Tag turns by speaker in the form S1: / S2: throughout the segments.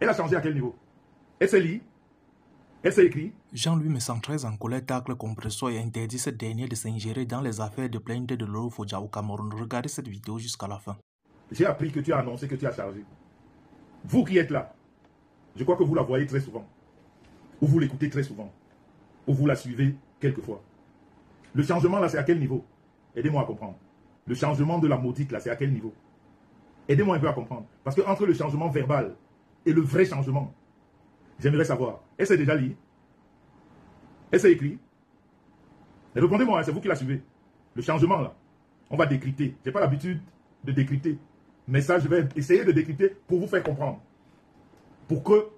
S1: Elle a changé à quel niveau? Elle s'est lit? Elle s'est écrit?
S2: Jean-Louis Messantrez en colère tacle Compresso et interdit cette dernière de s'ingérer dans les affaires de plainte de Lolo Fodja au Cameroun. Regardez cette vidéo jusqu'à la fin.
S1: J'ai appris que tu as annoncé que tu as chargé. Vous qui êtes là, je crois que vous la voyez très souvent. Ou vous l'écoutez très souvent. Ou vous la suivez quelquefois. Le changement là, c'est à quel niveau? Aidez-moi à comprendre. Le changement de la maudite là, c'est à quel niveau? Aidez-moi un peu à comprendre. Parce que entre le changement verbal et le vrai changement, j'aimerais savoir. Elle s'est déjà lue? Elle s'est écrit? Répondez-moi, c'est vous qui la suivez. Le changement là, on va décrypter. Je n'ai pas l'habitude de décrypter. Mais ça, je vais essayer de décrypter pour vous faire comprendre. Pour que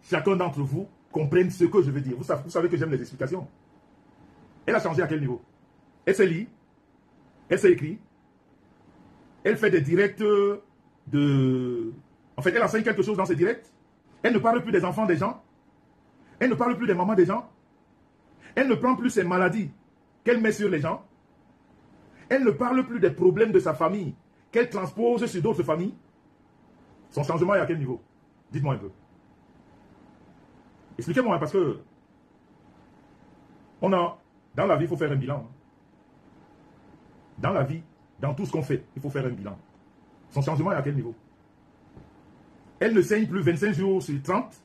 S1: chacun d'entre vous comprenne ce que je veux dire. Vous savez que j'aime les explications. Elle a changé à quel niveau? Elle s'est lue? Elle s'est écrit? Elle fait des directs de... En fait, elle enseigne quelque chose dans ses directs. Elle ne parle plus des enfants des gens. Elle ne parle plus des mamans des gens. Elle ne prend plus ses maladies qu'elle met sur les gens. Elle ne parle plus des problèmes de sa famille qu'elle transpose sur d'autres familles. Son changement est à quel niveau? Dites-moi un peu. Expliquez-moi, parce que dans la vie, il faut faire un bilan. Dans la vie, dans tout ce qu'on fait, il faut faire un bilan. Son changement est à quel niveau? Elle ne saigne plus 25 jours sur 30.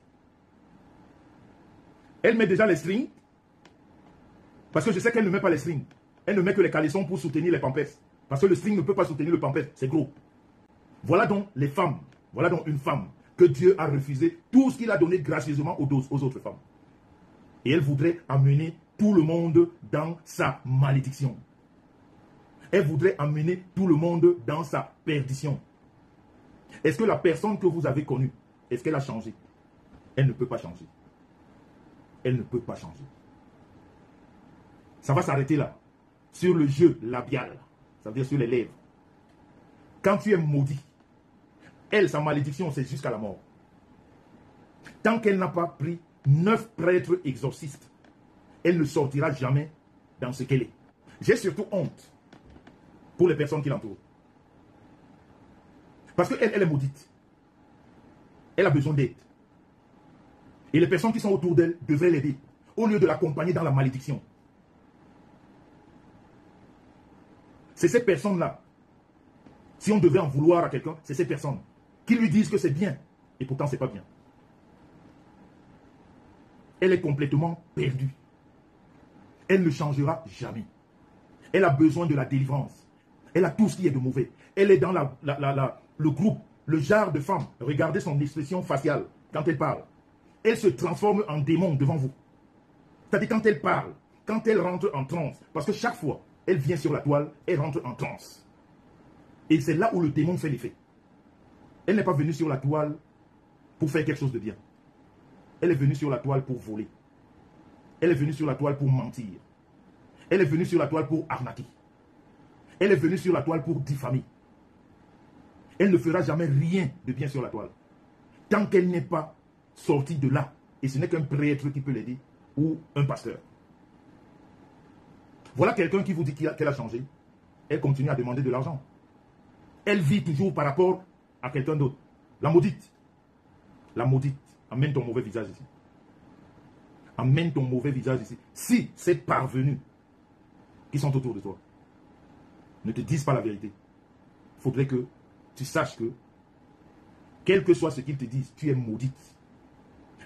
S1: Elle met déjà les strings. Parce que je sais qu'elle ne met pas les strings. Elle ne met que les caleçons pour soutenir les pampers. Parce que le string ne peut pas soutenir le pampers, c'est gros. Voilà donc les femmes. Voilà donc une femme que Dieu a refusé tout ce qu'il a donné gracieusement aux autres femmes. Et elle voudrait amener tout le monde dans sa malédiction. Elle voudrait amener tout le monde dans sa perdition. Est-ce que la personne que vous avez connue, est-ce qu'elle a changé? Elle ne peut pas changer. Elle ne peut pas changer. Ça va s'arrêter là. Sur le jeu labial. Ça veut dire sur les lèvres. Quand tu es maudit, elle, sa malédiction, c'est jusqu'à la mort. Tant qu'elle n'a pas pris 9 prêtres exorcistes, elle ne sortira jamais dans ce qu'elle est. J'ai surtout honte pour les personnes qui l'entourent. Parce qu'elle, elle est maudite. Elle a besoin d'aide. Et les personnes qui sont autour d'elle devraient l'aider, au lieu de l'accompagner dans la malédiction. C'est ces personnes-là, si on devait en vouloir à quelqu'un, c'est ces personnes qui lui disent que c'est bien, et pourtant c'est pas bien. Elle est complètement perdue. Elle ne changera jamais. Elle a besoin de la délivrance. Elle a tout ce qui est de mauvais. Elle est dans le groupe, le genre de femme. Regardez son expression faciale quand elle parle. Elle se transforme en démon devant vous. C'est-à-dire quand elle parle, quand elle rentre en transe, parce que chaque fois, elle vient sur la toile, elle rentre en transe. Et c'est là où le démon fait l'effet. Elle n'est pas venue sur la toile pour faire quelque chose de bien. Elle est venue sur la toile pour voler. Elle est venue sur la toile pour mentir. Elle est venue sur la toile pour arnaquer. Elle est venue sur la toile pour diffamer. Elle ne fera jamais rien de bien sur la toile. Tant qu'elle n'est pas sortie de là. Et ce n'est qu'un prêtre qui peut l'aider. Ou un pasteur. Voilà quelqu'un qui vous dit qu'elle a changé. Elle continue à demander de l'argent. Elle vit toujours par rapport à quelqu'un d'autre. La maudite. La maudite. Amène ton mauvais visage ici. Amène ton mauvais visage ici. Si ces parvenus qui sont autour de toi ne te disent pas la vérité, il faudrait que tu saches que, quel que soit ce qu'ils te disent, tu es maudite.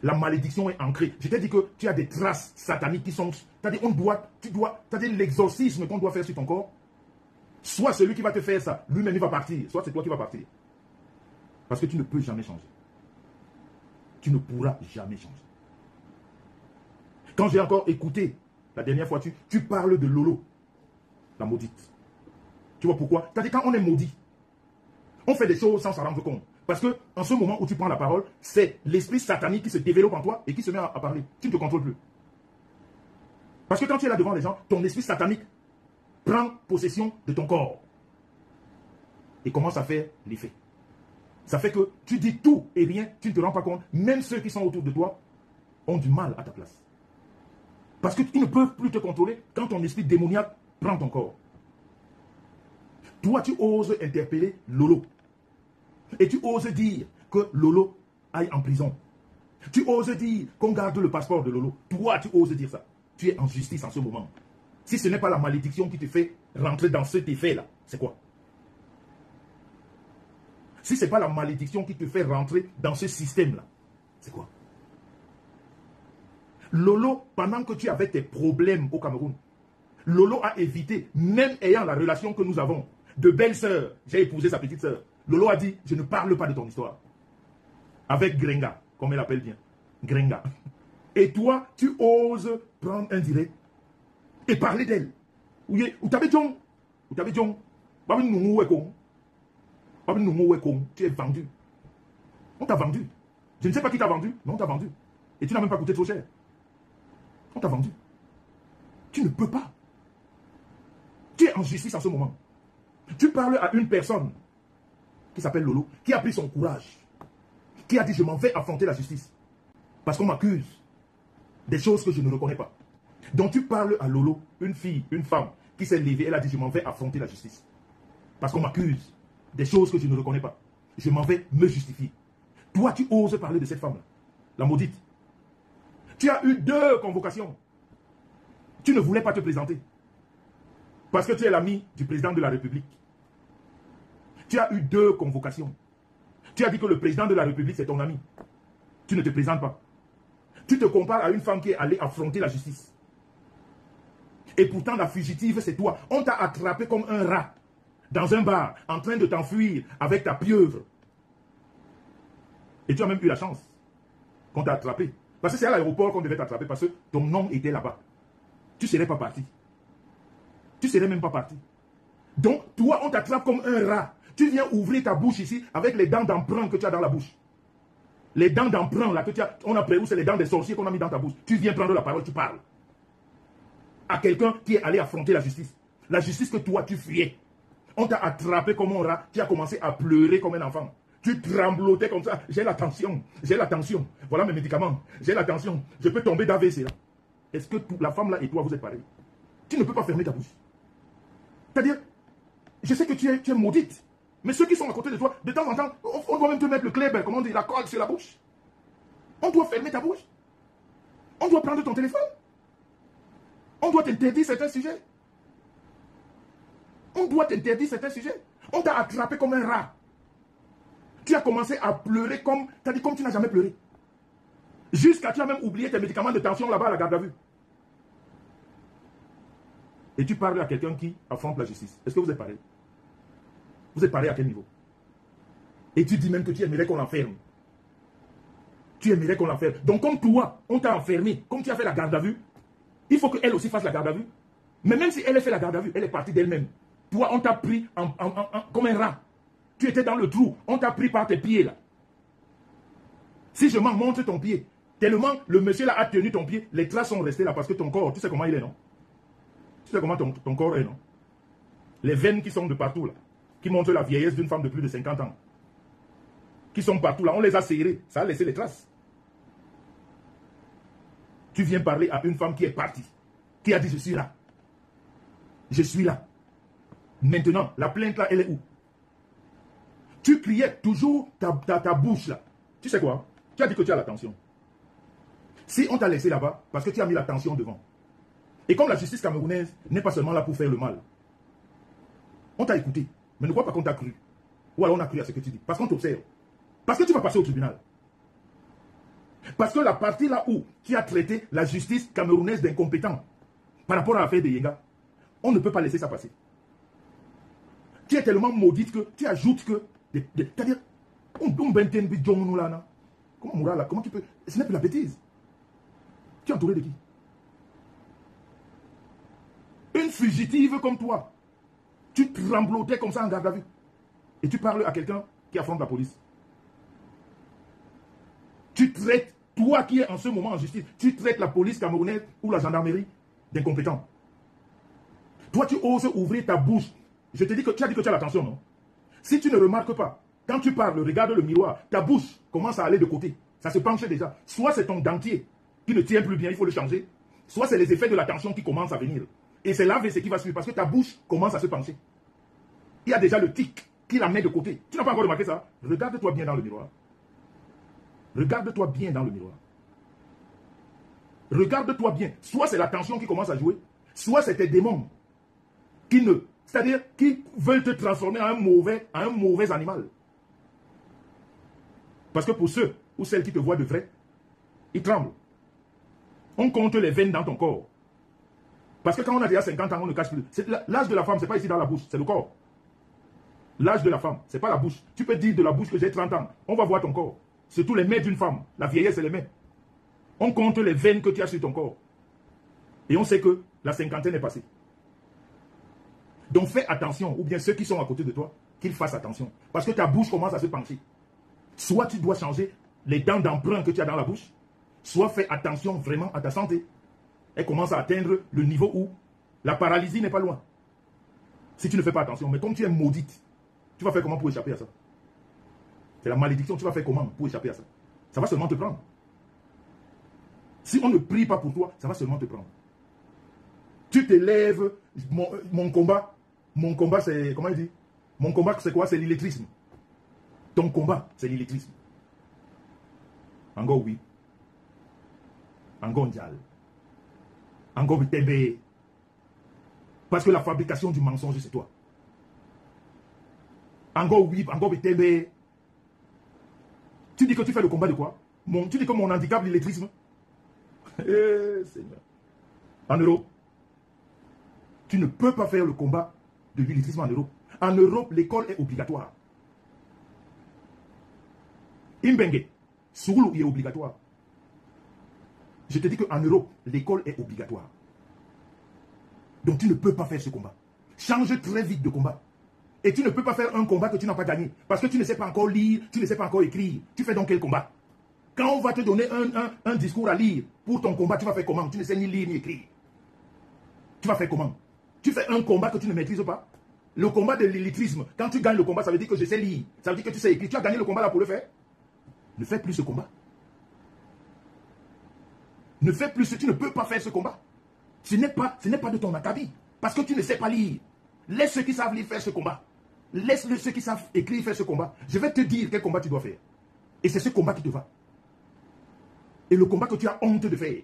S1: La malédiction est ancrée. Je t'ai dit que tu as des traces sataniques qui sont... C'est-à-dire, c'est-à-dire l'exorcisme qu'on doit faire sur ton corps. Soit celui qui va te faire ça, lui-même il va partir. Soit c'est toi qui vas partir. Parce que tu ne peux jamais changer. Tu ne pourras jamais changer. Quand j'ai encore écouté, la dernière fois, tu parles de Lolo, la maudite. Tu vois pourquoi? C'est-à-dire quand on est maudit, on fait des choses sans s'en rendre compte. Parce que en ce moment où tu prends la parole, c'est l'esprit satanique qui se développe en toi et qui se met à parler. Tu ne te contrôles plus. Parce que quand tu es là devant les gens, ton esprit satanique prend possession de ton corps. Et commence à faire l'effet. Ça fait que tu dis tout et rien, tu ne te rends pas compte. Même ceux qui sont autour de toi ont du mal à ta place. Parce qu'ils ne peuvent plus te contrôler quand ton esprit démoniaque prend ton corps. Toi, tu oses interpeller Lolo. Et tu oses dire que Lolo aille en prison. Tu oses dire qu'on garde le passeport de Lolo. Toi, tu oses dire ça. Tu es en justice en ce moment. Si ce n'est pas la malédiction qui te fait rentrer dans cet effet-là, c'est quoi? Si ce n'est pas la malédiction qui te fait rentrer dans ce système-là, c'est quoi? Lolo, pendant que tu avais tes problèmes au Cameroun, Lolo a évité, même ayant la relation que nous avons, de belle-sœur, j'ai épousé sa petite sœur. Lolo a dit, je ne parle pas de ton histoire. Avec Grenga, comme elle appelle bien. Grenga. Et toi, tu oses prendre un direct et parler d'elle. Ou t'avais John. Ou t'avais John. Tu es vendu. On t'a vendu. Je ne sais pas qui t'a vendu, mais on t'a vendu. Et tu n'as même pas coûté trop cher. On t'a vendu. Tu ne peux pas. Tu es en justice en ce moment. Tu parles à une personne qui s'appelle Lolo, qui a pris son courage, qui a dit je m'en vais affronter la justice. Parce qu'on m'accuse des choses que je ne reconnais pas. Donc tu parles à Lolo, une fille, une femme, qui s'est levée, elle a dit je m'en vais affronter la justice. Parce qu'on m'accuse des choses que je ne reconnais pas. Je m'en vais me justifier. Toi, tu oses parler de cette femme-là, la maudite. Tu as eu 2 convocations. Tu ne voulais pas te présenter. Parce que tu es l'ami du président de la République. Tu as eu 2 convocations. Tu as dit que le président de la République, c'est ton ami. Tu ne te présentes pas. Tu te compares à une femme qui est allée affronter la justice. Et pourtant, la fugitive, c'est toi. On t'a attrapé comme un rat dans un bar, en train de t'enfuir avec ta pieuvre. Et tu as même eu la chance qu'on t'a attrapé. Parce que c'est à l'aéroport qu'on devait t'attraper, parce que ton nom était là-bas. Tu ne serais pas parti. Tu ne serais même pas parti. Donc, toi, on t'attrape comme un rat. Tu viens ouvrir ta bouche ici avec les dents d'emprunt que tu as dans la bouche. Les dents d'emprunt là que tu as, on a pris où c'est les dents des sorciers qu'on a mis dans ta bouche. Tu viens prendre la parole, tu parles. À quelqu'un qui est allé affronter la justice. La justice que toi, tu fuyais. On t'a attrapé comme un rat, tu as commencé à pleurer comme un enfant. Tu tremblotais comme ça. J'ai la tension, j'ai la tension. Voilà mes médicaments. J'ai la tension. Je peux tomber d'AVC là. Est-ce que la femme là et toi, vous êtes pareils? Tu ne peux pas fermer ta bouche. C'est-à-dire, je sais que tu es maudite. Mais ceux qui sont à côté de toi, de temps en temps, on doit même te mettre le clé, comment on dit, la colle sur la bouche. On doit fermer ta bouche. On doit prendre ton téléphone. On doit t'interdire certains sujets. On doit t'interdire certains sujets. On t'a attrapé comme un rat. Tu as commencé à pleurer comme tu n'as jamais pleuré. Jusqu'à tu as même oublié tes médicaments de tension là-bas à la garde à vue. Et tu parles à quelqu'un qui affronte la justice. Est-ce que vous êtes pareil? Vous êtes pareil à quel niveau? Et tu dis même que tu aimerais qu'on l'enferme. Tu aimerais qu'on l'enferme. Donc comme toi, on t'a enfermé, comme tu as fait la garde à vue, il faut qu'elle aussi fasse la garde à vue. Mais même si elle a fait la garde à vue, elle est partie d'elle-même. Toi, on t'a pris comme un rat. Tu étais dans le trou. On t'a pris par tes pieds là. Si je m'en montre ton pied, tellement le monsieur là a tenu ton pied, les traces sont restées là parce que ton corps, tu sais comment il est, non? Tu sais comment ton corps est, non? Les veines qui sont de partout là, qui montrent la vieillesse d'une femme de plus de 50 ans. Qui sont partout là, on les a serrées, ça a laissé les traces. Tu viens parler à une femme qui est partie, qui a dit je suis là. Je suis là. Maintenant, la plainte là, elle est où? Tu criais toujours ta bouche là. Tu sais quoi? Tu as dit que tu as la tension. Si on t'a laissé là-bas, parce que tu as mis la tension devant. Et comme la justice camerounaise n'est pas seulement là pour faire le mal, on t'a écouté, mais ne crois pas qu'on t'a cru. Ou alors on a cru à ce que tu dis, parce qu'on t'observe. Parce que tu vas passer au tribunal. Parce que la partie là où tu as traité la justice camerounaise d'incompétent par rapport à l'affaire de Yenga, on ne peut pas laisser ça passer. Tu es tellement maudite que tu ajoutes que... C'est-à-dire, comment tu peux... Ce n'est plus la bêtise. Tu es entouré de qui? Une fugitive comme toi. Tu tremblotais comme ça en garde à vue. Et tu parles à quelqu'un qui affronte la police. Tu traites, toi qui es en ce moment en justice, tu traites la police camerounaise ou la gendarmerie d'incompétents. Toi, tu oses ouvrir ta bouche. Je te dis que tu as dit que tu as l'attention, non? Si tu ne remarques pas, quand tu parles, regarde le miroir, ta bouche commence à aller de côté. Ça se penche déjà. Soit c'est ton dentier qui ne tient plus bien, il faut le changer. Soit c'est les effets de la tension qui commencent à venir. Et c'est l'AVC qui va suivre parce que ta bouche commence à se pencher. Il y a déjà le tic qui la met de côté. Tu n'as pas encore remarqué ça? Regarde-toi bien dans le miroir. Regarde-toi bien dans le miroir. Regarde-toi bien. Soit c'est la tension qui commence à jouer, soit c'est tes démons qui ne... C'est-à-dire qui veulent te transformer en un mauvais animal. Parce que pour ceux ou celles qui te voient de vrai, ils tremblent. On compte les veines dans ton corps. Parce que quand on a déjà 50 ans, on ne cache plus. L'âge de la femme, ce n'est pas ici dans la bouche, c'est le corps. L'âge de la femme, ce n'est pas la bouche. Tu peux dire de la bouche que j'ai 30 ans. On va voir ton corps. Surtout les mains d'une femme. La vieillesse, c'est les mains. On compte les veines que tu as sur ton corps. Et on sait que la cinquantaine est passée. Donc fais attention, ou bien ceux qui sont à côté de toi, qu'ils fassent attention. Parce que ta bouche commence à se pencher. Soit tu dois changer les dents d'emprunt que tu as dans la bouche, soit fais attention vraiment à ta santé. Elle commence à atteindre le niveau où la paralysie n'est pas loin. Si tu ne fais pas attention, mais comme tu es maudite, tu vas faire comment pour échapper à ça? C'est la malédiction, tu vas faire comment pour échapper à ça? Ça va seulement te prendre. Si on ne prie pas pour toi, ça va seulement te prendre. Tu te lèves, mon combat c'est, comment il dit? Mon combat c'est quoi? C'est l'illettrisme. Ton combat, c'est l'illettrisme. Encore oui. Encore dial. Encore tembe. Parce que la fabrication du mensonge, c'est toi. Encore oui, encore tembe. Tu dis que tu fais le combat de quoi? Tu dis que mon handicap, l'illettrisme. Eh, Seigneur. En Europe, tu ne peux pas faire le combat de l'illettrisme en Europe. En Europe, l'école est obligatoire. Imbenge, Soulou est obligatoire. Je te dis qu'en Europe, l'école est obligatoire. Donc tu ne peux pas faire ce combat. Change très vite de combat. Et tu ne peux pas faire un combat que tu n'as pas gagné. Parce que tu ne sais pas encore lire, tu ne sais pas encore écrire. Tu fais donc quel combat? Quand on va te donner un discours à lire pour ton combat, tu vas faire comment? Tu ne sais ni lire ni écrire. Tu vas faire comment? Tu fais un combat que tu ne maîtrises pas. Le combat de l'illettrisme, quand tu gagnes le combat, ça veut dire que je sais lire. Ça veut dire que tu sais écrire. Tu as gagné le combat là pour le faire. Ne fais plus ce combat. Ne fais plus ce... Tu ne peux pas faire ce combat. Ce n'est pas de ton acabit. Parce que tu ne sais pas lire. Laisse ceux qui savent lire faire ce combat. Laisse ceux qui savent écrire faire ce combat. Je vais te dire quel combat tu dois faire. Et c'est ce combat qui te va. Et le combat que tu as honte de faire.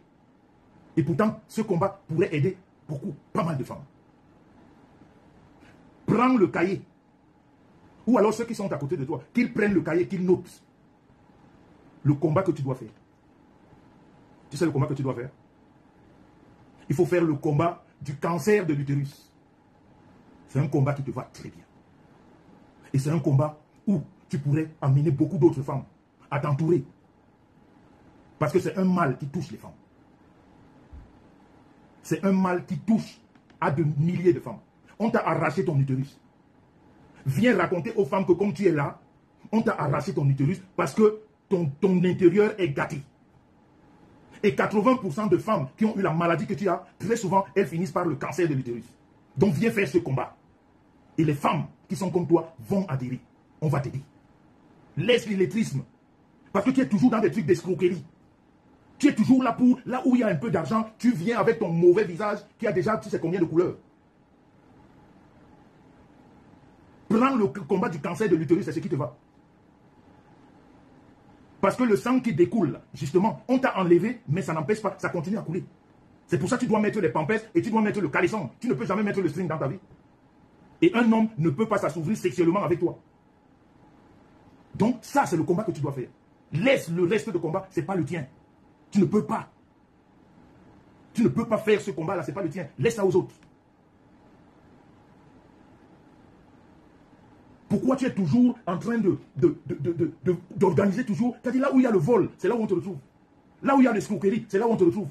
S1: Et pourtant, ce combat pourrait aider beaucoup, pas mal de femmes. Prends le cahier. Ou alors ceux qui sont à côté de toi, qu'ils prennent le cahier, qu'ils notent le combat que tu dois faire. Tu sais le combat que tu dois faire? Il faut faire le combat du cancer de l'utérus. C'est un combat qui te va très bien. Et c'est un combat où tu pourrais amener beaucoup d'autres femmes à t'entourer. Parce que c'est un mal qui touche les femmes. C'est un mal qui touche à de milliers de femmes. On t'a arraché ton utérus. Viens raconter aux femmes que comme tu es là, on t'a arraché ton utérus parce que ton intérieur est gâté. Et 80% de femmes qui ont eu la maladie que tu as, très souvent, elles finissent par le cancer de l'utérus. Donc viens faire ce combat. Et les femmes qui sont comme toi vont adhérer. On va t'aider. Laisse l'illettrisme. Parce que tu es toujours dans des trucs d'escroquerie. Tu es toujours là pour, là où il y a un peu d'argent, tu viens avec ton mauvais visage qui a déjà tu sais combien de couleurs. Prends le combat du cancer de l'utérus, c'est ce qui te va. Parce que le sang qui découle, justement, on t'a enlevé, mais ça n'empêche pas, ça continue à couler. C'est pour ça que tu dois mettre les pampers et tu dois mettre le caleçon. Tu ne peux jamais mettre le string dans ta vie. Et un homme ne peut pas s'assouvir sexuellement avec toi. Donc ça, c'est le combat que tu dois faire. Laisse le reste de combat, ce n'est pas le tien. Tu ne peux pas. Tu ne peux pas faire ce combat-là, ce n'est pas le tien. Laisse ça aux autres. Pourquoi tu es toujours en train d'organiser toujours? C'est-à-dire là où il y a le vol, c'est là où on te retrouve. Là où il y a l'escroquerie, c'est là où on te retrouve.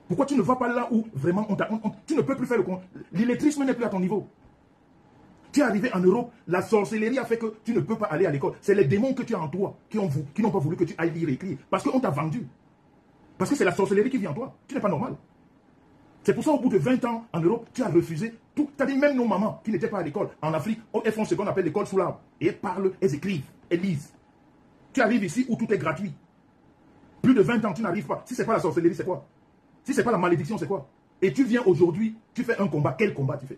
S1: Pourquoi tu ne vas pas là où vraiment tu ne peux plus faire le combat? L'illettrisme n'est plus à ton niveau. Tu es arrivé en Europe, la sorcellerie a fait que tu ne peux pas aller à l'école. C'est les démons que tu as en toi qui n'ont pas voulu que tu ailles lire et écrire. Parce qu'on t'a vendu. Parce que c'est la sorcellerie qui vit en toi. Tu n'es pas normal. C'est pour ça au bout de 20 ans en Europe, tu as refusé tout. C'est-à-dire même nos mamans qui n'étaient pas à l'école, en Afrique, elles font ce qu'on appelle l'école sous l'arbre. Et elles parlent, elles écrivent, elles lisent. Tu arrives ici où tout est gratuit. Plus de 20 ans, tu n'arrives pas. Si ce n'est pas la sorcellerie, c'est quoi? Si ce n'est pas la malédiction, c'est quoi? Et tu viens aujourd'hui, tu fais un combat. Quel combat tu fais?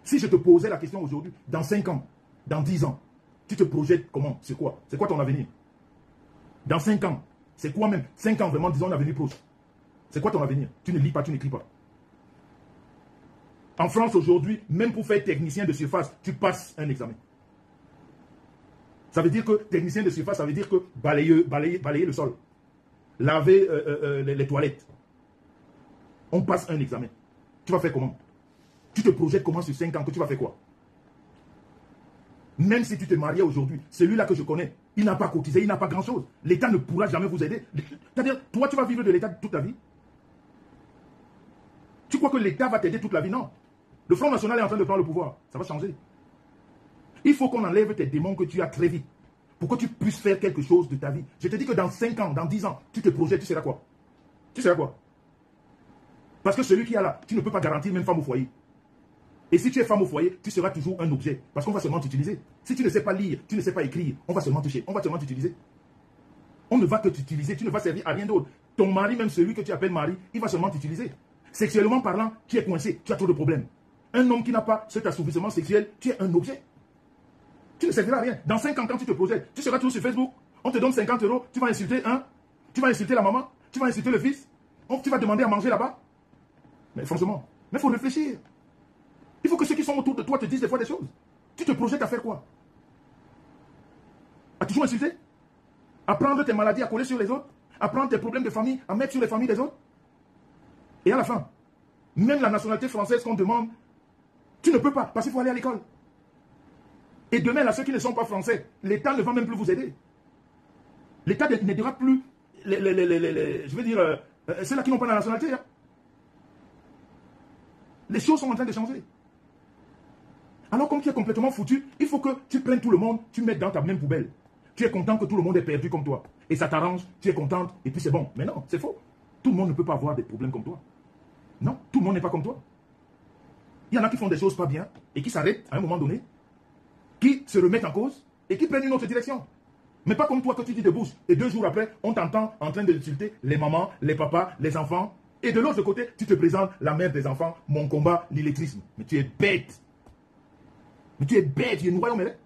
S1: Si je te posais la question aujourd'hui, dans 5 ans, dans 10 ans, Tu te projettes comment? C'est quoi? C'est quoi ton avenir? Dans 5 ans, c'est quoi même? 5 ans vraiment, disons un avenir proche. C'est quoi ton avenir? Tu ne lis pas, tu n'écris pas. En France aujourd'hui, même pour faire technicien de surface, tu passes un examen. Ça veut dire que technicien de surface, ça veut dire que balayer le sol, laver les toilettes. On passe un examen. Tu vas faire comment? Tu te projettes comment sur 5 ans, que tu vas faire quoi? Même si tu te mariais aujourd'hui, celui-là que je connais, il n'a pas cotisé, il n'a pas grand-chose. L'État ne pourra jamais vous aider. C'est-à-dire, toi, tu vas vivre de l'État toute ta vie. Tu crois que l'État va t'aider toute la vie? Non. Le Front National est en train de prendre le pouvoir. Ça va changer. Il faut qu'on enlève tes démons que tu as très vite pour que tu puisses faire quelque chose de ta vie. Je te dis que dans 5 ans, dans 10 ans, tu te projettes, tu seras quoi? Tu seras quoi? Parce que celui qui est là, tu ne peux pas garantir même femme au foyer. Et si tu es femme au foyer, tu seras toujours un objet. Parce qu'on va seulement t'utiliser. Si tu ne sais pas lire, tu ne sais pas écrire, on va seulement t'utiliser. On ne va que t'utiliser, tu ne vas servir à rien d'autre. Ton mari, même celui que tu appelles mari, il va seulement t'utiliser. Sexuellement parlant, tu es coincé, tu as trop de problèmes. Un homme qui n'a pas cet assouvissement sexuel, tu es un objet. Tu ne serviras à rien. Dans 5 ans, quand tu te projettes, tu seras toujours sur Facebook. On te donne 50 €, tu vas insulter un, tu vas insulter la maman, tu vas insulter le fils, tu vas demander à manger là-bas. Mais franchement, il faut réfléchir. Il faut que ceux qui sont autour de toi te disent des fois des choses. Tu te projettes à faire quoi? À toujours insulter? À prendre tes maladies, à coller sur les autres? À prendre tes problèmes de famille, à mettre sur les familles des autres? Et à la fin, même la nationalité française qu'on demande, tu ne peux pas, parce qu'il faut aller à l'école. Et demain, là, ceux qui ne sont pas français, l'État ne va même plus vous aider. L'État n'aidera plus, je veux dire, ceux-là qui n'ont pas la nationalité. Hein. Les choses sont en train de changer. Alors, comme tu es complètement foutu, il faut que tu prennes tout le monde, tu mettes dans ta même poubelle. Tu es content que tout le monde est perdu comme toi. Et ça t'arrange, tu es contente, et puis c'est bon. Mais non, c'est faux. Tout le monde ne peut pas avoir des problèmes comme toi. Non, tout le monde n'est pas comme toi. Il y en a qui font des choses pas bien, et qui s'arrêtent à un moment donné, qui se remettent en cause, et qui prennent une autre direction. Mais pas comme toi que tu dis de bouche. Et 2 jours après, on t'entend en train d'insulter les mamans, les papas, les enfants. Et de l'autre côté, tu te présentes la mère des enfants, mon combat, l'illettrisme. Mais tu es bête. Mais tu es bête, tu es noyau, mais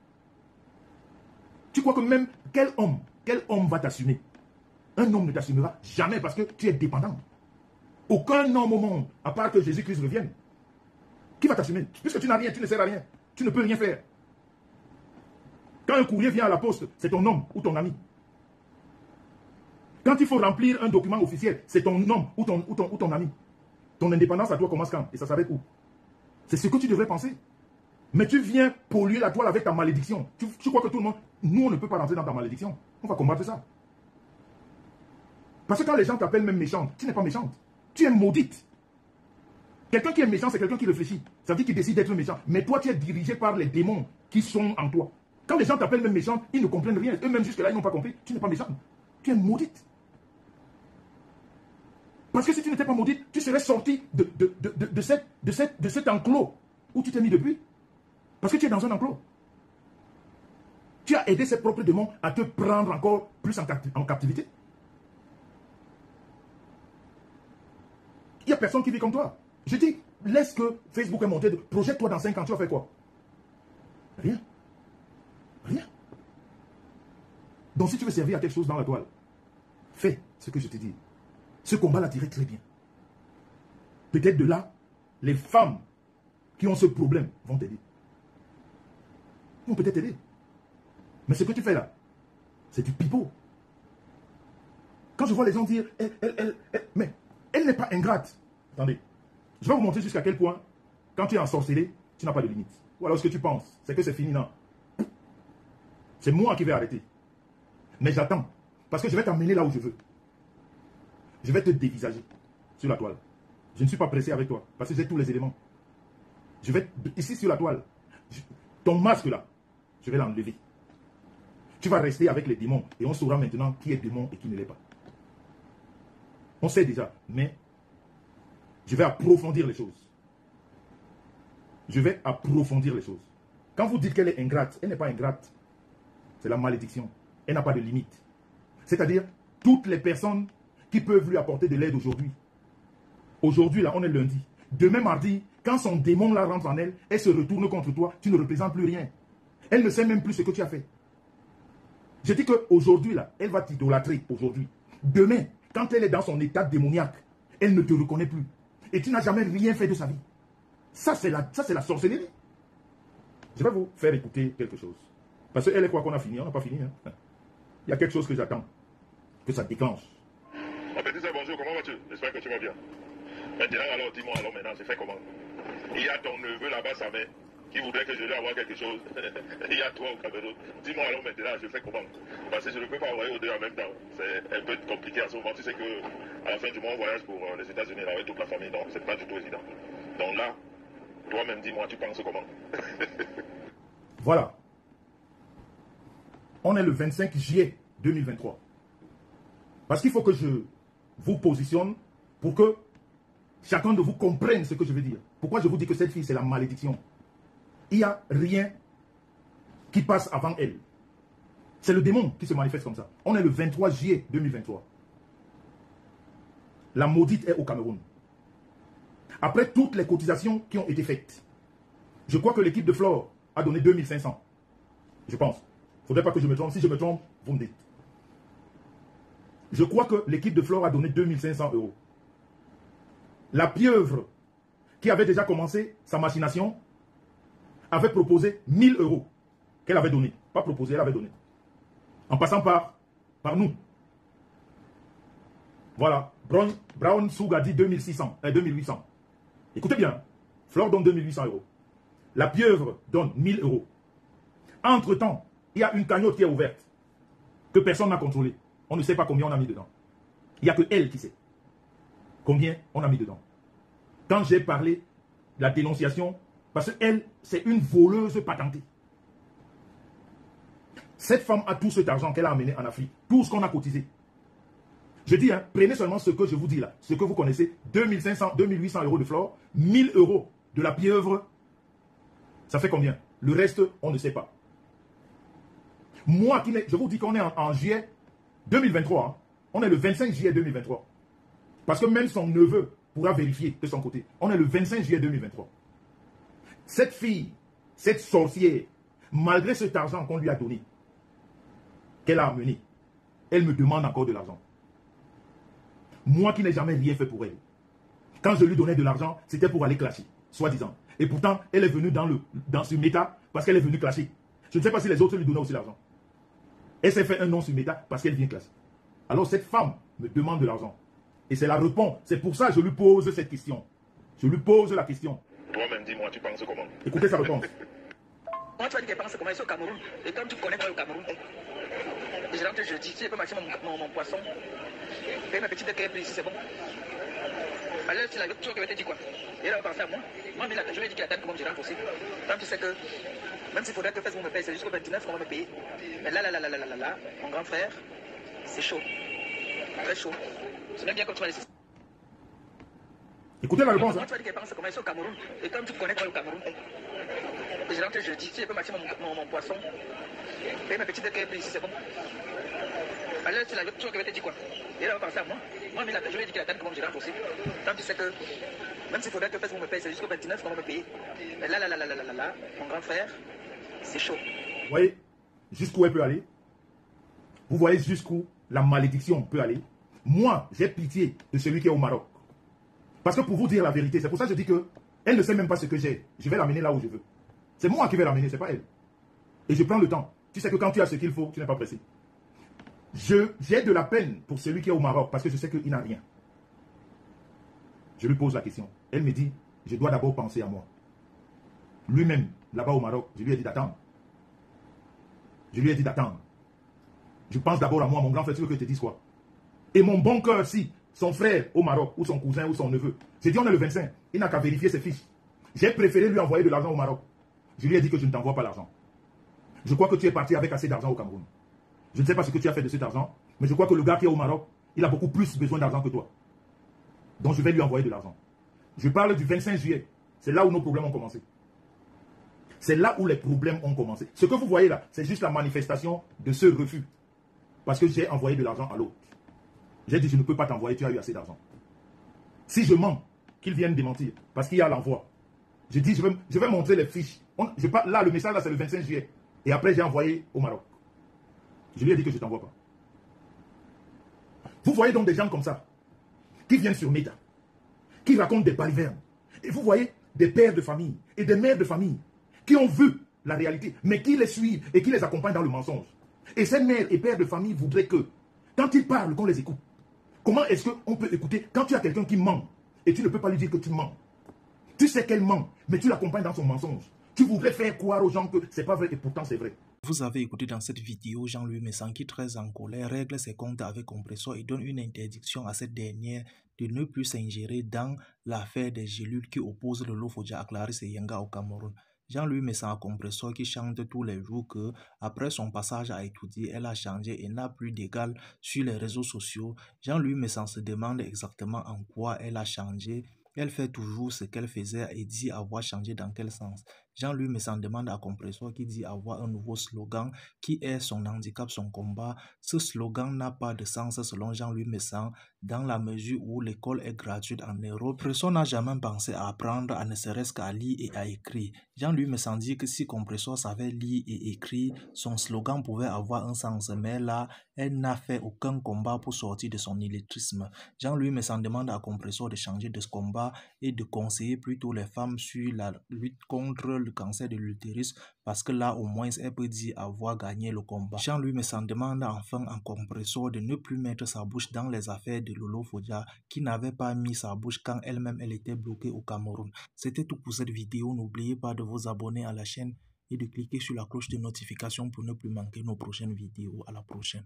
S1: tu crois que même quel homme va t'assumer? Un homme ne t'assumera jamais parce que tu es dépendant. Aucun homme au monde, à part que Jésus-Christ revienne, qui va t'assumer? Puisque tu n'as rien, tu ne sers à rien. Tu ne peux rien faire. Quand un courrier vient à la poste, c'est ton homme ou ton ami. Quand il faut remplir un document officiel, c'est ton homme ou ton ami. Ton indépendance à toi commence quand? Et ça s'arrête où? C'est ce que tu devrais penser. Mais tu viens polluer la toile avec ta malédiction. Tu crois que tout le monde... Nous, on ne peut pas rentrer dans ta malédiction. On va combattre ça. Parce que quand les gens t'appellent même méchante, tu n'es pas méchante. Tu es maudite. Quelqu'un qui est méchant, c'est quelqu'un qui réfléchit. Ça veut dire qu'il décide d'être méchant. Mais toi, tu es dirigé par les démons qui sont en toi. Quand les gens t'appellent même méchante, ils ne comprennent rien. Eux-mêmes, jusque-là, ils n'ont pas compris. Tu n'es pas méchante. Tu es maudite. Parce que si tu n'étais pas maudite, tu serais sorti de cet enclos où tu t'es mis depuis. Parce que tu es dans un enclos. Tu as aidé ses propres démons à te prendre encore plus en captivité. Il n'y a personne qui vit comme toi. Je dis, laisse que Facebook est monté. Projette-toi dans 5 ans, tu vas faire quoi? Rien. Rien. Donc si tu veux servir à quelque chose dans la toile, fais ce que je te dis. Ce combat-là t'irait très bien. Peut-être de là, les femmes qui ont ce problème vont t'aider. Ils vont peut-être t'aider. Mais ce que tu fais là, c'est du pipeau. Quand je vois les gens dire, mais elle n'est pas ingrate. Attendez, je vais vous montrer jusqu'à quel point, quand tu es ensorcelé, tu n'as pas de limite. Ou alors ce que tu penses, c'est que c'est fini, non. C'est moi qui vais arrêter. Mais j'attends, parce que je vais t'amener là où je veux. Je vais te dévisager sur la toile. Je ne suis pas pressé avec toi, parce que j'ai tous les éléments. Je vais, ici sur la toile, ton masque là, je vais l'enlever. Tu vas rester avec les démons, et on saura maintenant qui est démon et qui ne l'est pas. On sait déjà, mais je vais approfondir les choses. Je vais approfondir les choses. Quand vous dites qu'elle est ingrate, elle n'est pas ingrate. C'est la malédiction. Elle n'a pas de limite. C'est-à-dire, toutes les personnes qui peuvent lui apporter de l'aide aujourd'hui. Aujourd'hui, là, on est lundi. Demain, mardi, quand son démon là rentre en elle, elle se retourne contre toi, tu ne représentes plus rien. Elle ne sait même plus ce que tu as fait. Je dis qu'aujourd'hui, là, elle va t'idolâtrer aujourd'hui. Demain, quand elle est dans son état démoniaque, elle ne te reconnaît plus. Et tu n'as jamais rien fait de sa vie. Ça, c'est la sorcellerie. Je vais vous faire écouter quelque chose. Parce qu'elle est quoi qu'on a fini? On n'a pas fini. Hein? Il y a quelque chose que j'attends. Que ça déclenche.
S3: En fait, bonjour, comment vas-tu? J'espère que tu vas bien. Maintenant, alors, dis-moi, alors maintenant, c'est fait comment? Il y a ton neveu là-bas, sa mère, qui voudrait que je lui envoie quelque chose. Il y a toi au Cameroun. Dis-moi alors maintenant, je fais comment? Parce que je ne peux pas envoyer aux deux en même temps. C'est un peu compliqué à ce moment. Tu sais que à la fin du mois, on voyage pour les États-Unis avec toute la famille. Donc, c'est pas du tout évident. Donc là, toi-même, dis-moi, tu penses comment?
S1: Voilà. On est le 25 juillet 2023. Parce qu'il faut que je vous positionne pour que chacun de vous comprenne ce que je veux dire. Pourquoi je vous dis que cette fille, c'est la malédiction? Il n'y a rien qui passe avant elle. C'est le démon qui se manifeste comme ça. On est le 23 juillet 2023. La maudite est au Cameroun. Après toutes les cotisations qui ont été faites, je crois que l'équipe de Flore a donné 2500. Je pense. Il ne faudrait pas que je me trompe. Si je me trompe, vous me dites. Je crois que l'équipe de Flore a donné 2500 €. La pieuvre, qui avait déjà commencé sa machination, avait proposé 1000 € qu'elle avait donné. Pas proposé, elle avait donné. En passant par nous. Voilà. Brown Soug a dit 2800. Écoutez bien. Flore donne 2800 €. La pieuvre donne 1000 €. Entre-temps, il y a une cagnotte qui est ouverte. Que personne n'a contrôlée. On ne sait pas combien on a mis dedans. Il n'y a que elle qui sait combien on a mis dedans. Quand j'ai parlé de la dénonciation, parce qu'elle, c'est une voleuse patentée. Cette femme a tout cet argent qu'elle a amené en Afrique. Tout ce qu'on a cotisé. Je dis, hein, prenez seulement ce que je vous dis là. Ce que vous connaissez. 2500, 2800 € de Flore. 1000 € de la pieuvre. Ça fait combien? Le reste, on ne sait pas. Moi, je vous dis qu'on est en juillet 2023. Hein. On est le 25 juillet 2023. Parce que même son neveu pourra vérifier de son côté. On est le 25 juillet 2023. Cette fille, cette sorcière, malgré cet argent qu'on lui a donné, qu'elle a amené, elle me demande encore de l'argent. Moi qui n'ai jamais rien fait pour elle. Quand je lui donnais de l'argent, c'était pour aller clasher, soi-disant. Et pourtant, elle est venue dans ce méta parce qu'elle est venue clasher. Je ne sais pas si les autres lui donnaient aussi l'argent. Elle s'est fait un nom sur méta parce qu'elle vient classer. Alors cette femme me demande de l'argent. Et c'est la réponse. C'est pour ça que je lui pose cette question. Je lui pose la question.
S3: Toi-même, dis-moi, tu penses comment?
S1: Écoutez sa réponse.
S4: Moi, tu vas dire qu'elle pense comment? Ils sont au Cameroun. Et comme tu connais moi au Cameroun, je rentre jeudi. Si je peux marcher mon poisson, payer ma petite éclair ici, c'est bon. Alors, c'est la lecture qui va te dire quoi? Et elle va penser à moi. Moi, mais je lui ai dit qu'il attend comment je rentre aussi. Tant tu sais que, même s'il faudrait que Facebook me paye, c'est jusqu'au 29 qu'on va me payer. Mais là, mon grand frère, c'est chaud. Très chaud. C'est même bien comme tu vas laisser.
S1: Écoutez la réponse.
S4: Moi, tu vas dire qu'elle pense comment? Ils sont au Cameroun. Et comme tu connais moi au Cameroun, je rentre jeudi. Si je peux marcher mon poisson, payer ma petite éclair ici, c'est bon. Alors, c'est la lecture qui va te dire quoi? Et elle va penser à moi. Moi, mais je lui ai dit qu'il attend comment je rentre aussi. Tant tu sais que, même s'il faudrait que Facebook me paye, c'est jusqu'au 29 qu'on va me payer. Mais là, mon grand frère, c'est chaud.
S1: Vous voyez jusqu'où elle peut aller? Vous voyez jusqu'où la malédiction peut aller? Moi, j'ai pitié de celui qui est au Maroc. Parce que pour vous dire la vérité, c'est pour ça que je dis que elle ne sait même pas ce que j'ai. Je vais l'amener là où je veux. C'est moi qui vais l'amener, c'est pas elle. Et je prends le temps. Tu sais que quand tu as ce qu'il faut, tu n'es pas pressé. J'ai de la peine pour celui qui est au Maroc parce que je sais qu'il n'a rien. Je lui pose la question. Elle me dit, je dois d'abord penser à moi. Lui-même, là-bas au Maroc, je lui ai dit d'attendre. Je pense d'abord à moi, mon grand frère, tu veux que je te dise quoi? Et mon bon cœur, si son frère au Maroc, ou son cousin, ou son neveu, j'ai dit on est le 25, il n'a qu'à vérifier ses fiches. J'ai préféré lui envoyer de l'argent au Maroc. Je lui ai dit que je ne t'envoie pas l'argent. Je crois que tu es parti avec assez d'argent au Cameroun. Je ne sais pas ce que tu as fait de cet argent, mais je crois que le gars qui est au Maroc, il a beaucoup plus besoin d'argent que toi. Donc je vais lui envoyer de l'argent. Je parle du 25 juillet. C'est là où nos problèmes ont commencé. C'est là où les problèmes ont commencé. Ce que vous voyez là, c'est juste la manifestation de ce refus. Parce que j'ai envoyé de l'argent à l'autre. J'ai dit, je ne peux pas t'envoyer, tu as eu assez d'argent. Si je mens, qu'ils viennent démentir, parce qu'il y a l'envoi. Je dis, je vais montrer les fiches. Là, le message là, c'est le 25 juillet. Et après, j'ai envoyé au Maroc. Je lui ai dit que je ne t'envoie pas. Vous voyez donc des gens comme ça, qui viennent sur Meta, qui racontent des balivernes. Et vous voyez des pères de famille et des mères de famille qui ont vu la réalité, mais qui les suivent et qui les accompagnent dans le mensonge. Et ces mères et pères de famille voudraient que, quand ils parlent, qu'on les écoute. Comment est-ce qu'on peut écouter quand tu as quelqu'un qui ment et tu ne peux pas lui dire que tu mens? Tu sais qu'elle ment, mais tu l'accompagnes dans son mensonge. Tu voudrais faire croire aux gens que ce n'est pas vrai et pourtant c'est vrai.
S2: Vous avez écouté dans cette vidéo Jean-Louis Messan qui, très en colère, règle ses comptes avec Compressor et donne une interdiction à cette dernière de ne plus s'ingérer dans l'affaire des gélules qui opposent le Lofodja à Clarisse Yenga au Cameroun. Jean-Louis Messan à Compressor qui chante tous les jours que, après son passage à étudier, elle a changé et n'a plus d'égal sur les réseaux sociaux. Jean-Louis Messan se demande exactement en quoi elle a changé. Elle fait toujours ce qu'elle faisait et dit avoir changé dans quel sens. Jean-Louis Messan demande à Compressor qui dit avoir un nouveau slogan qui est son handicap, son combat. Ce slogan n'a pas de sens selon Jean-Louis Messan dans la mesure où l'école est gratuite en Europe. Compressor n'a jamais pensé à apprendre à ne serait-ce qu'à lire et à écrire. Jean-Louis Messan dit que si Compressor savait lire et écrire, son slogan pouvait avoir un sens. Mais là, elle n'a fait aucun combat pour sortir de son illettrisme. Jean-Louis Messan demande à Compressor de changer de ce combat et de conseiller plutôt les femmes sur la lutte contre le cancer de l'utérus parce que là au moins elle peut dire avoir gagné le combat. Jean-Louis Messan demande enfin à Compressor de ne plus mettre sa bouche dans les affaires de Lolo Fodja qui n'avait pas mis sa bouche quand elle-même elle était bloquée au Cameroun. C'était tout pour cette vidéo. N'oubliez pas de vous abonner à la chaîne et de cliquer sur la cloche de notification pour ne plus manquer nos prochaines vidéos. À la prochaine.